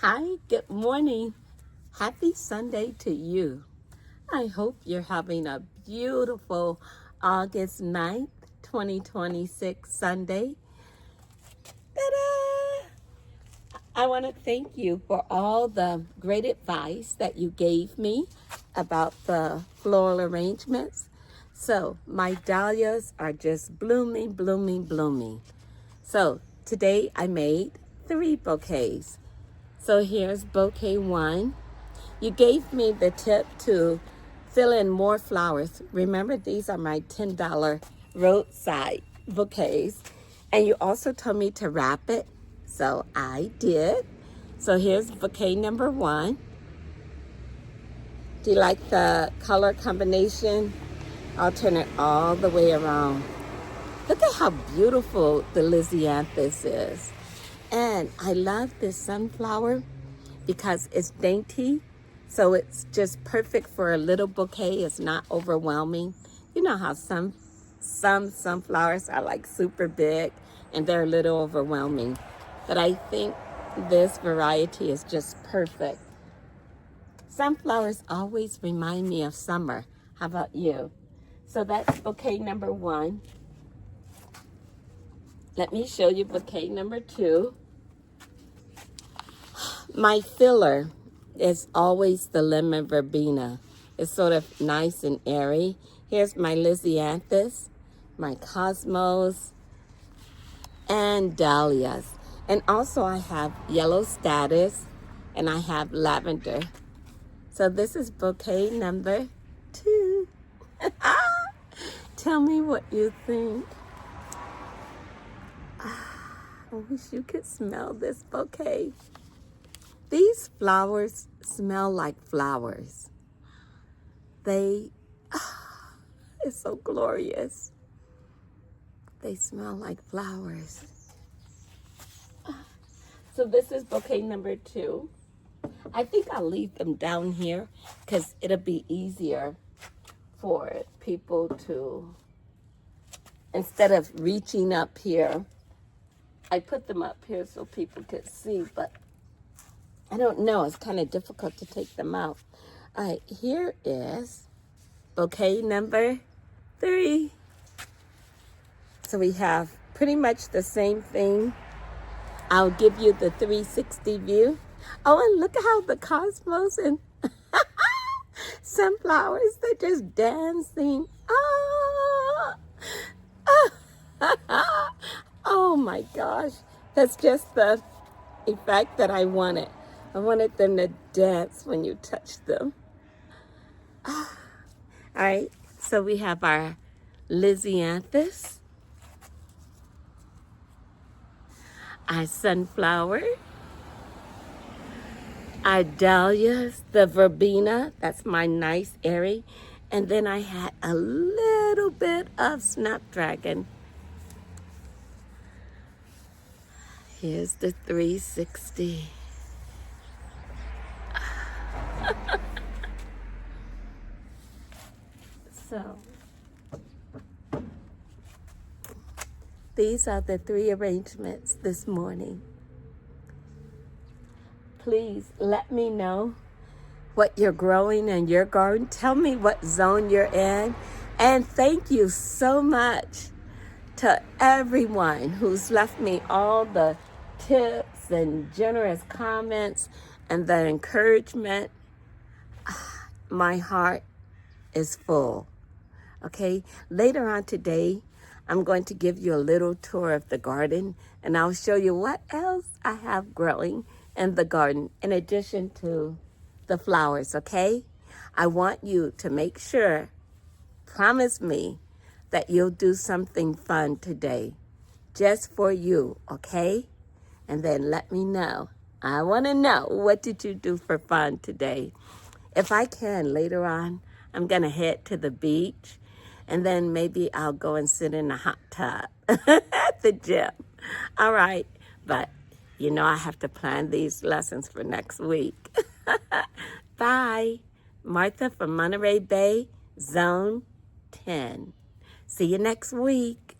Hi, good morning. Happy Sunday to you. I hope you're having a beautiful August 9th, 2026 Sunday. Ta-da! I want to thank you for all the great advice that you gave me about the floral arrangements. So my dahlias are just blooming, blooming, blooming. So today I made 3 bouquets. So here's bouquet 1. You gave me the tip to fill in more flowers. Remember, these are my $10 roadside bouquets. And you also told me to wrap it, so I did. So here's bouquet number 1. Do you like the color combination? I'll turn it all the way around. Look at how beautiful the Lysianthus is. And I love this sunflower because it's dainty. So it's just perfect for a little bouquet. It's not overwhelming. You know how some sunflowers are like super big and they're a little overwhelming. But I think this variety is just perfect. Sunflowers always remind me of summer. How about you? So that's bouquet number 1. Let me show you bouquet number 2. My filler is always the lemon verbena. It's sort of nice and airy. Here's my Lysianthus, my cosmos, and dahlias. And also I have yellow statice and I have lavender. So this is bouquet number 2. Tell me what you think. I wish you could smell this bouquet. These flowers smell like flowers. It's so glorious. They smell like flowers. So this is bouquet number 2. I think I'll leave them down here because it'll be easier for people to, instead of reaching up here, I put them up here so people could see, but I don't know, it's kind of difficult to take them out. All right, here is bouquet number 3. So we have pretty much the same thing. I'll give you the 360 view. Oh, and look at how the cosmos and sunflowers, they're just dancing. Oh my gosh, that's just the effect that I wanted. I wanted them to dance when you touch them. All right, so we have our Lysianthus, our sunflower, our dahlias, the verbena, that's my nice airy, and then I had a little bit of snapdragon. Here's the 360. So, these are the 3 arrangements this morning. Please let me know what you're growing in your garden. Tell me what zone you're in. And thank you so much to everyone who's left me all the tips and generous comments and the encouragement. My heart is full. Okay, later on today, I'm going to give you a little tour of the garden and I'll show you what else I have growing in the garden in addition to the flowers, okay? I want you to make sure, promise me, that you'll do something fun today just for you, okay? And then let me know. I want to know, what did you do for fun today? If I can, later on, I'm going to head to the beach and then maybe I'll go and sit in a hot tub at the gym. All right, but you know I have to plan these lessons for next week. Bye. Martha from Monterey Bay, Zone 10. See you next week.